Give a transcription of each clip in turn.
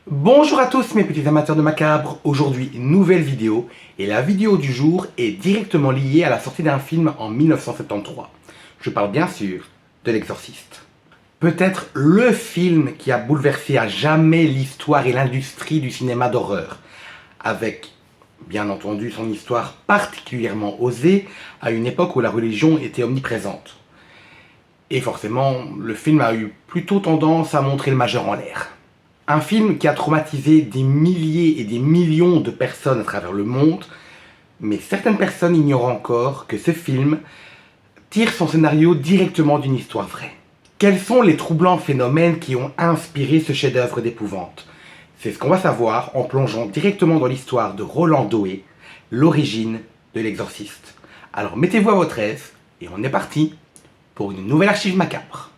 Bonjour à tous mes petits amateurs de macabre, aujourd'hui nouvelle vidéo et la vidéo du jour est directement liée à la sortie d'un film en 1973. Je parle bien sûr de L'Exorciste. Peut-être le film qui a bouleversé à jamais l'histoire et l'industrie du cinéma d'horreur, avec bien entendu son histoire particulièrement osée à une époque où la religion était omniprésente. Et forcément, le film a eu plutôt tendance à montrer le majeur en l'air. Un film qui a traumatisé des milliers et des millions de personnes à travers le monde, mais certaines personnes ignorent encore que ce film tire son scénario directement d'une histoire vraie. Quels sont les troublants phénomènes qui ont inspiré ce chef-d'œuvre d'épouvante? C'est ce qu'on va savoir en plongeant directement dans l'histoire de Roland Doé, l'origine de l'Exorciste. Alors mettez-vous à votre aise et on est parti pour une nouvelle archive macabre.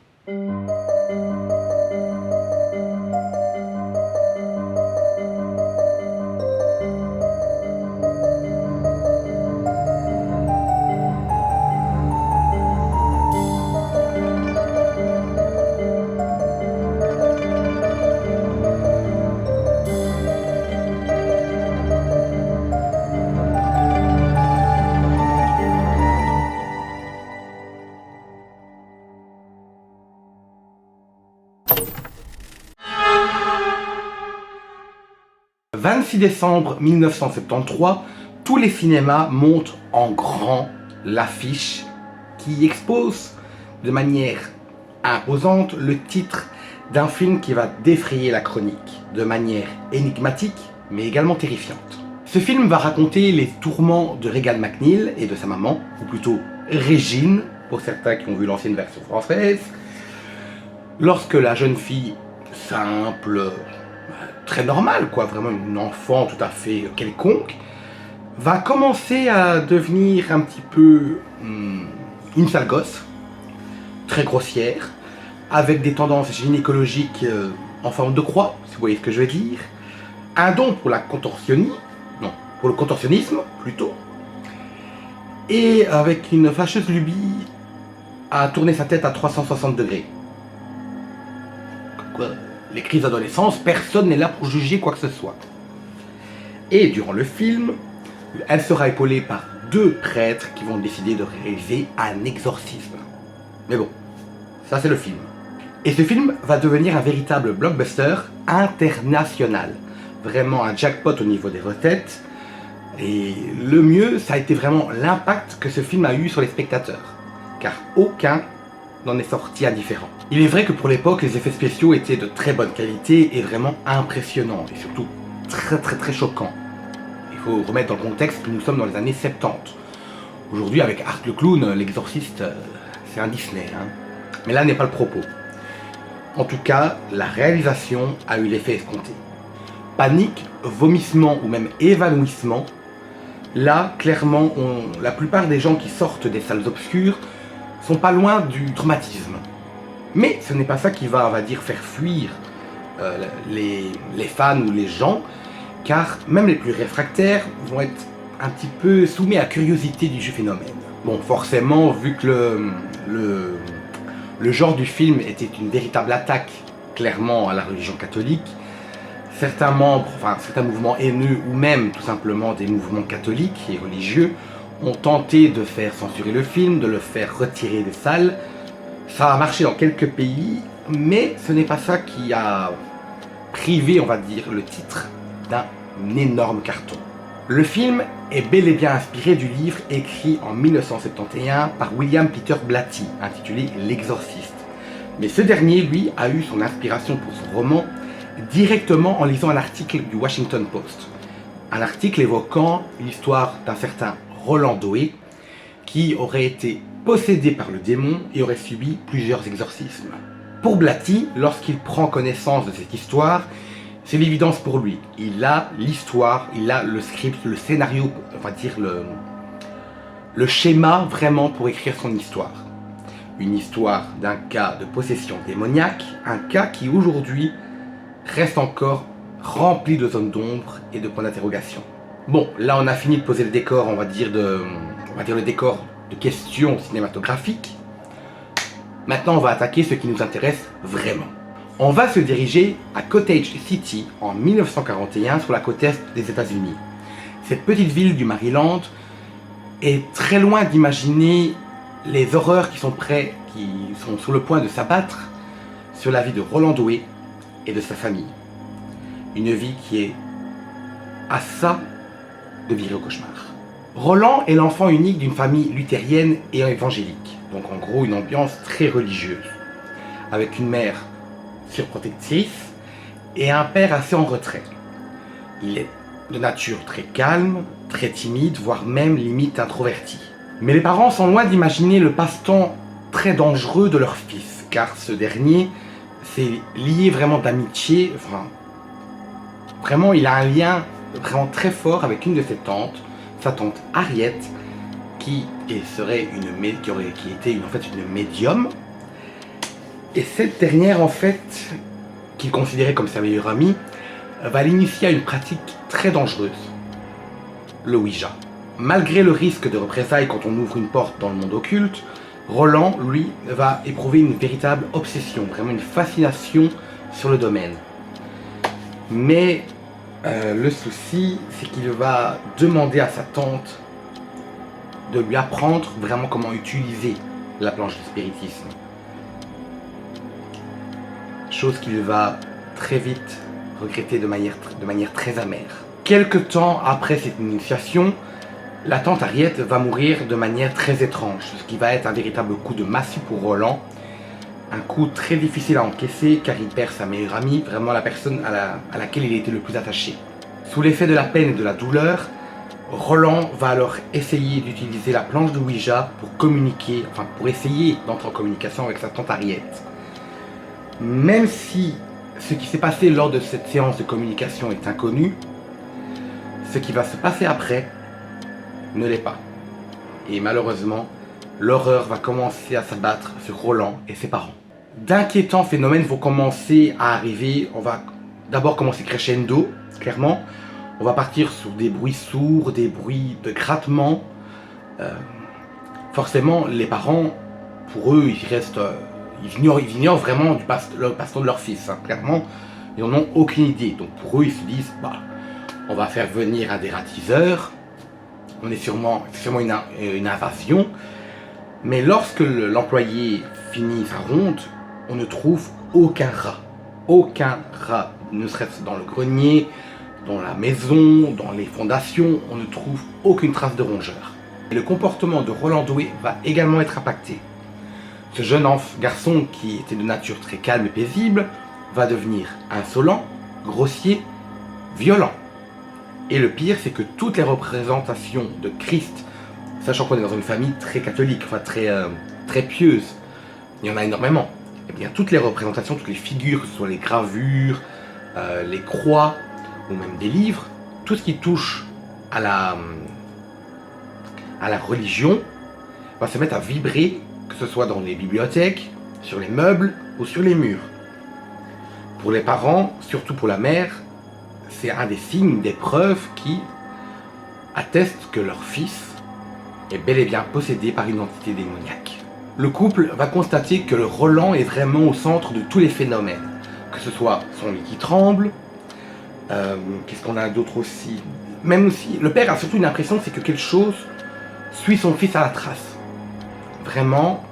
26 décembre 1973, tous les cinémas montrent en grand l'affiche qui expose de manière imposante le titre d'un film qui va défrayer la chronique de manière énigmatique mais également terrifiante. Ce film va raconter les tourments de Regan MacNeil et de sa maman, ou plutôt Régine, pour certains qui ont vu l'ancienne version française, lorsque la jeune fille simple, très normale, quoi, vraiment une enfant tout à fait quelconque, va commencer à devenir un petit peu une sale gosse, très grossière, avec des tendances gynécologiques en forme de croix, si vous voyez ce que je veux dire, un don pour la contorsionnie, non, pour le contorsionnisme plutôt, et avec une fâcheuse lubie à tourner sa tête à 360 degrés. Quoi, les crises d'adolescence, personne n'est là pour juger quoi que ce soit. Et durant le film, elle sera épaulée par deux prêtres qui vont décider de réaliser un exorcisme. Mais bon, ça c'est le film. Et ce film va devenir un véritable blockbuster international. Vraiment un jackpot au niveau des recettes. Et le mieux, ça a été vraiment l'impact que ce film a eu sur les spectateurs. Car aucun n'en est sorti indifférent. Il est vrai que pour l'époque, les effets spéciaux étaient de très bonne qualité et vraiment impressionnants. Et surtout très choquants. Il faut remettre dans le contexte que nous sommes dans les années 70. Aujourd'hui, avec Art le Clown, l'exorciste, c'est un Disney. Hein. Mais là n'est pas le propos. En tout cas, la réalisation a eu l'effet escompté. Panique, vomissement ou même évanouissement, là, clairement, la plupart des gens qui sortent des salles obscures sont pas loin du traumatisme. Mais ce n'est pas ça qui va, on va dire, faire fuir les fans ou les gens, car même les plus réfractaires vont être un petit peu soumis à la curiosité du phénomène. Bon, forcément, vu que le genre du film était une véritable attaque, clairement, à la religion catholique, certains membres, enfin certains mouvements haineux ou même tout simplement des mouvements catholiques et religieux ont tenté de faire censurer le film, de le faire retirer des salles. Ça a marché dans quelques pays, mais ce n'est pas ça qui a privé, on va dire, le titre d'un énorme carton. Le film est bel et bien inspiré du livre écrit en 1971 par William Peter Blatty, intitulé L'Exorciste. Mais ce dernier, lui, a eu son inspiration pour son roman directement en lisant un article du Washington Post. Un article évoquant l'histoire d'un certain Roland Doé qui aurait été possédé par le démon et aurait subi plusieurs exorcismes. Pour Blatty, lorsqu'il prend connaissance de cette histoire, c'est l'évidence pour lui. Il a l'histoire, il a le script, le scénario, on va dire le schéma vraiment pour écrire son histoire. Une histoire d'un cas de possession démoniaque, un cas qui aujourd'hui reste encore rempli de zones d'ombre et de points d'interrogation. Bon, là on a fini de poser le décor, on va dire le décor de questions cinématographiques. Maintenant on va attaquer ce qui nous intéresse vraiment. On va se diriger à Cottage City en 1941 sur la côte est des États-Unis. Cette petite ville du Maryland est très loin d'imaginer les horreurs qui sont sur le point de s'abattre sur la vie de Roland Doué et de sa famille. Une vie qui est à ça de virer au cauchemar. Roland est l'enfant unique d'une famille luthérienne et évangélique, donc en gros une ambiance très religieuse, avec une mère surprotectrice et un père assez en retrait. Il est de nature très calme, très timide, voire même limite introverti. Mais les parents sont loin d'imaginer le passe-temps très dangereux de leur fils, car ce dernier s'est lié vraiment d'amitié, vraiment il a un lien vraiment très fort avec une de ses tantes, sa tante Harriet, qui était une médium. Et cette dernière, en fait, qu'il considérait comme sa meilleure amie, va l'initier à une pratique très dangereuse, le Ouija. Malgré le risque de représailles quand on ouvre une porte dans le monde occulte, Roland, lui, va éprouver une véritable obsession, vraiment une fascination sur le domaine. Mais le souci, c'est qu'il va demander à sa tante de lui apprendre vraiment comment utiliser la planche du spiritisme. Chose qu'il va très vite regretter de manière très amère. Quelque temps après cette initiation, la tante Harriet va mourir de manière très étrange, ce qui va être un véritable coup de massue pour Roland. Un coup très difficile à encaisser car il perd sa meilleure amie, vraiment la personne à laquelle il était le plus attaché. Sous l'effet de la peine et de la douleur, Roland va alors essayer d'utiliser la planche de Ouija pour communiquer, pour essayer d'entrer en communication avec sa tante Harriet. Même si ce qui s'est passé lors de cette séance de communication est inconnu, ce qui va se passer après ne l'est pas. Et malheureusement, l'horreur va commencer à s'abattre sur Roland et ses parents. D'inquiétants phénomènes vont commencer à arriver. On va d'abord commencer crescendo, clairement. On va partir sur des bruits sourds, des bruits de grattement. Forcément, les parents, pour eux, ils ignorent vraiment le passe-temps de leur fils. Clairement, ils n'en ont aucune idée. Donc pour eux, ils se disent, on va faire venir un dératiseur. C'est sûrement une invasion. Mais lorsque l'employé finit sa ronde, on ne trouve aucun rat. Aucun rat. Ne serait-ce dans le grenier, dans la maison, dans les fondations, on ne trouve aucune trace de rongeur. Et le comportement de Roland Doué va également être impacté. Ce jeune garçon qui était de nature très calme et paisible va devenir insolent, grossier, violent. Et le pire, c'est que toutes les représentations de Christ, sachant qu'on est dans une famille très catholique, très pieuse, il y en a énormément. Et bien toutes les représentations, toutes les figures, que ce soit les gravures, les croix, ou même des livres, tout ce qui touche à la religion va se mettre à vibrer, que ce soit dans les bibliothèques, sur les meubles ou sur les murs. Pour les parents, surtout pour la mère, c'est un des signes, des preuves qui attestent que leur fils est bel et bien possédé par une entité démoniaque. Le couple va constater que le Roland est vraiment au centre de tous les phénomènes, que ce soit son lit qui tremble, qu'est-ce qu'on a d'autre aussi, même aussi, le père a surtout une impression, c'est que quelque chose suit son fils à la trace. Vraiment,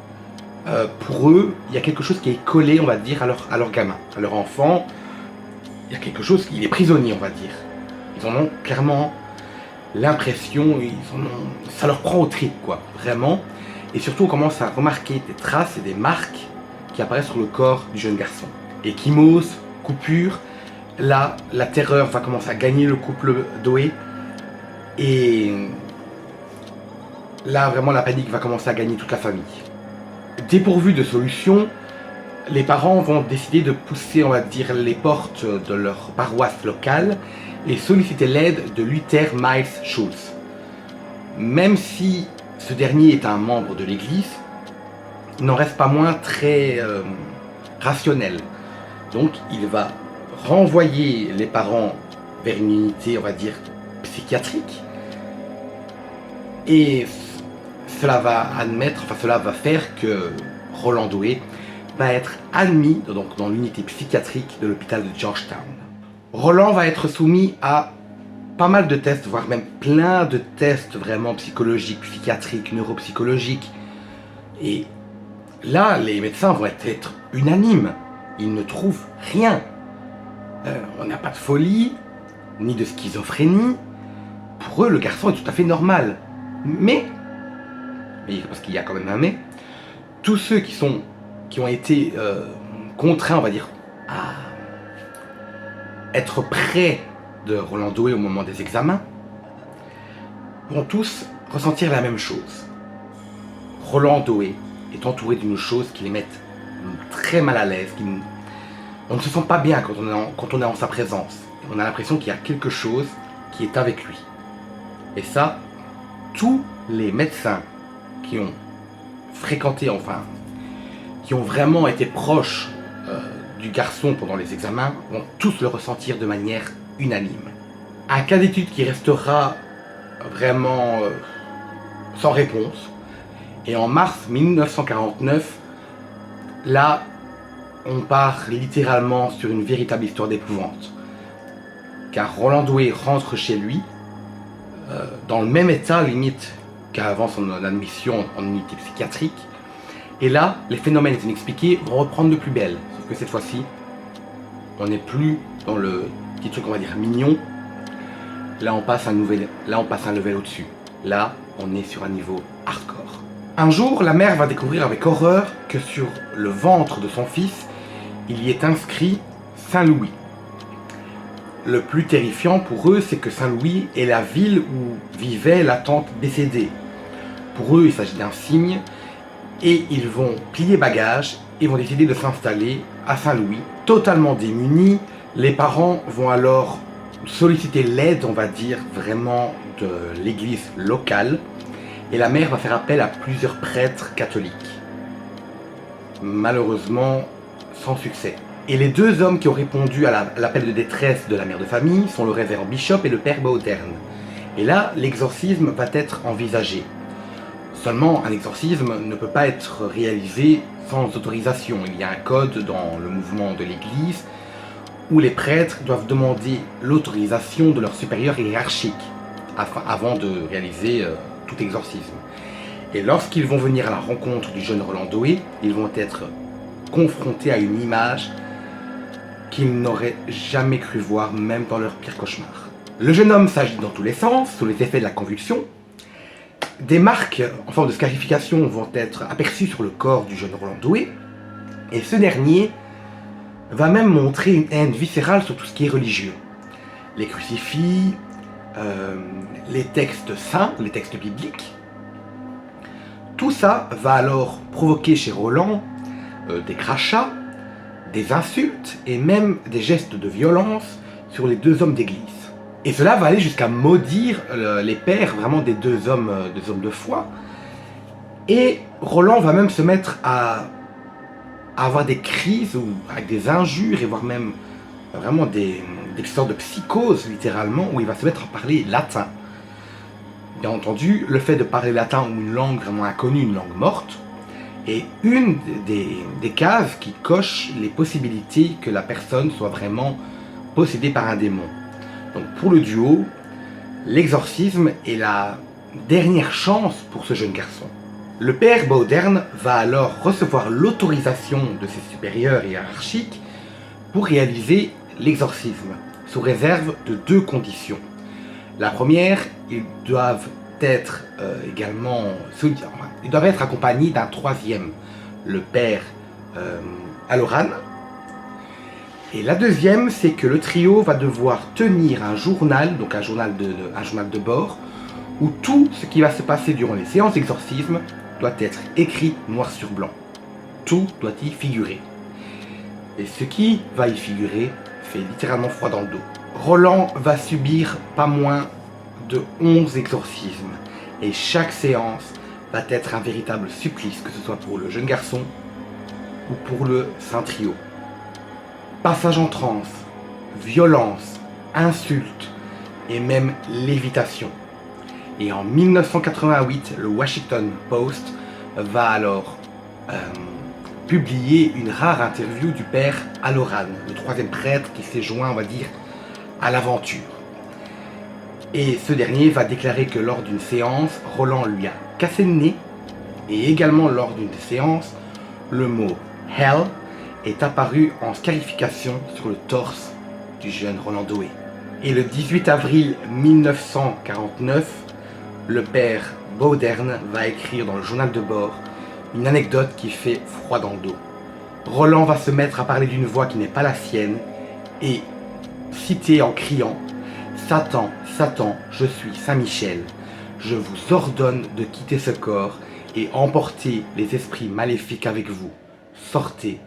pour eux, il y a quelque chose qui est collé, on va dire, à leur gamin, à leur enfant. Il y a quelque chose qui est prisonnier, on va dire. Ils en ont clairement l'impression, ça leur prend aux tripes, quoi, vraiment. Et surtout, on commence à remarquer des traces et des marques qui apparaissent sur le corps du jeune garçon. Échymose, coupure, là, la terreur va commencer à gagner le couple Doué. Et là, vraiment, la panique va commencer à gagner toute la famille. Dépourvus de solution, les parents vont décider de pousser, on va dire, les portes de leur paroisse locale et solliciter l'aide de Luther Miles Schulz. Même si ce dernier est un membre de l'église, il n'en reste pas moins très rationnel. Donc il va renvoyer les parents vers une unité, on va dire, psychiatrique. Et cela va faire que Roland Doué va être admis donc, dans l'unité psychiatrique de l'hôpital de Georgetown. Roland va être soumis à pas mal de tests, voire même plein de tests vraiment psychologiques, psychiatriques, neuropsychologiques. Et là, les médecins vont être unanimes. Ils ne trouvent rien. On n'a pas de folie, ni de schizophrénie. Pour eux, le garçon est tout à fait normal. Mais parce qu'il y a quand même un mais, tous ceux qui ont été contraints, on va dire, à être près de Roland Doé au moment des examens, vont tous ressentir la même chose. Roland Doé est entouré d'une chose qui les met très mal à l'aise, on ne se sent pas bien quand on est en sa présence. On a l'impression qu'il y a quelque chose qui est avec lui. Et ça, tous les médecins qui ont fréquenté, qui ont vraiment été proches du garçon pendant les examens, vont tous le ressentir de manière unanime. Un cas d'étude qui restera vraiment sans réponse. Et en mars 1949, là, on part littéralement sur une véritable histoire d'épouvante. Car Roland Doé rentre chez lui dans le même état limite qu'avant son admission en unité psychiatrique. Et là, les phénomènes inexpliqués vont reprendre de plus belle. Sauf que cette fois-ci, on n'est plus dans le petit truc, on va dire, mignon. Là, on passe un level au-dessus. Là, on est sur un niveau hardcore. Un jour, la mère va découvrir avec horreur que sur le ventre de son fils, il y est inscrit Saint-Louis. Le plus terrifiant pour eux, c'est que Saint-Louis est la ville où vivait la tante décédée. Pour eux, il s'agit d'un signe, et ils vont plier bagages et vont décider de s'installer à Saint-Louis. Totalement démunis, les parents vont alors solliciter l'aide, on va dire, vraiment de l'église locale, et la mère va faire appel à plusieurs prêtres catholiques. Malheureusement, sans succès. Et les deux hommes qui ont répondu à l'appel de détresse de la mère de famille sont le révérend Bishop et le père Bowdern. Et là, l'exorcisme va être envisagé. Seulement, un exorcisme ne peut pas être réalisé sans autorisation. Il y a un code dans le mouvement de l'église où les prêtres doivent demander l'autorisation de leur supérieur hiérarchique avant de réaliser tout exorcisme. Et lorsqu'ils vont venir à la rencontre du jeune Roland Doé, ils vont être confrontés à une image qu'ils n'auraient jamais cru voir, même dans leur pire cauchemar. Le jeune homme s'agite dans tous les sens, sous les effets de la convulsion. Des marques en forme de scarification vont être aperçues sur le corps du jeune Roland Doé, et ce dernier va même montrer une haine viscérale sur tout ce qui est religieux. Les crucifix, les textes saints, les textes bibliques. Tout ça va alors provoquer chez Roland des crachats, des insultes et même des gestes de violence sur les deux hommes d'église. Et cela va aller jusqu'à maudire les pères vraiment des deux hommes de foi. Et Roland va même se mettre à avoir des crises avec des injures et voire même vraiment des sortes de psychose littéralement, où il va se mettre à parler latin. Bien entendu, le fait de parler latin ou une langue vraiment inconnue, une langue morte, est une des cases qui coche les possibilités que la personne soit vraiment possédée par un démon. Donc pour le duo, l'exorcisme est la dernière chance pour ce jeune garçon. Le père Bowdern va alors recevoir l'autorisation de ses supérieurs hiérarchiques pour réaliser l'exorcisme, sous réserve de deux conditions. La première, ils doivent être ils doivent être accompagnés d'un troisième, le père Halloran. Et la deuxième, c'est que le trio va devoir tenir un journal, donc un journal de bord, où tout ce qui va se passer durant les séances d'exorcisme doit être écrit noir sur blanc. Tout doit y figurer. Et ce qui va y figurer fait littéralement froid dans le dos. Roland va subir pas moins de 11 exorcismes. Et chaque séance va être un véritable supplice, que ce soit pour le jeune garçon ou pour le saint trio. Passage en transe, violence, insultes et même lévitation. Et en 1988, le Washington Post va alors publié une rare interview du père Halloran, le troisième prêtre qui s'est joint, on va dire, à l'aventure. Et ce dernier va déclarer que lors d'une séance, Roland lui a cassé le nez, et également lors d'une séance, le mot « Hell » est apparu en scarification sur le torse du jeune Roland Doé. Et le 18 avril 1949, le père Bauderne va écrire dans le journal de bord une anecdote qui fait froid dans le dos. Roland va se mettre à parler d'une voix qui n'est pas la sienne et citer en criant « Satan, Satan, je suis Saint-Michel, je vous ordonne de quitter ce corps et emporter les esprits maléfiques avec vous. Sortez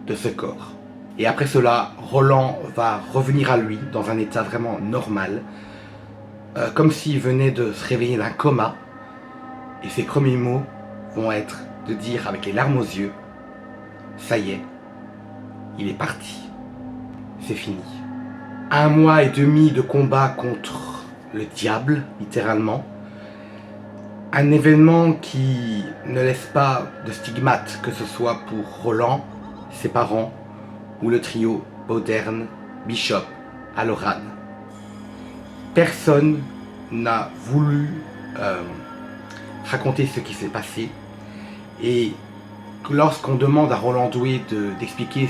de ce corps. » Et après cela, Roland va revenir à lui dans un état vraiment normal, comme s'il venait de se réveiller d'un coma. Et ses premiers mots vont être de dire avec les larmes aux yeux, ça y est, il est parti, c'est fini. 1 mois et demi de combat contre le diable, littéralement. Un événement qui ne laisse pas de stigmate, que ce soit pour Roland, ses parents, ou le trio Bauderne, Bishop, Halloran. Personne n'a voulu raconter ce qui s'est passé. Et lorsqu'on demande à Roland Doé d'expliquer,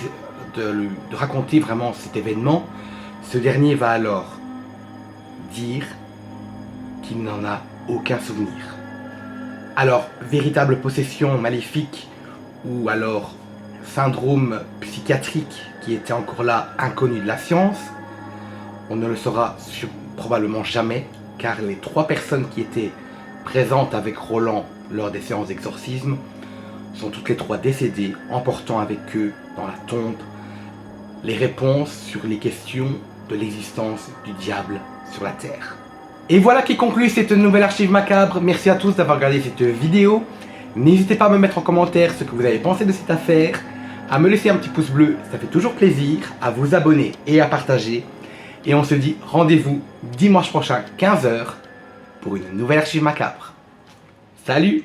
de raconter vraiment cet événement, ce dernier va alors dire qu'il n'en a aucun souvenir. Alors, véritable possession maléfique ou alors syndrome psychiatrique qui était encore là, inconnu de la science, on ne le saura probablement jamais, car les 3 personnes qui étaient présentes avec Roland lors des séances d'exorcisme sont toutes les 3 décédées, emportant avec eux dans la tombe les réponses sur les questions de l'existence du diable sur la terre. Et voilà qui conclut cette nouvelle archive macabre. Merci à tous d'avoir regardé cette vidéo. N'hésitez pas à me mettre en commentaire ce que vous avez pensé de cette affaire, à me laisser un petit pouce bleu, ça fait toujours plaisir, à vous abonner et à partager. Et on se dit rendez-vous dimanche prochain 15 h pour une nouvelle archive macabre. Salut!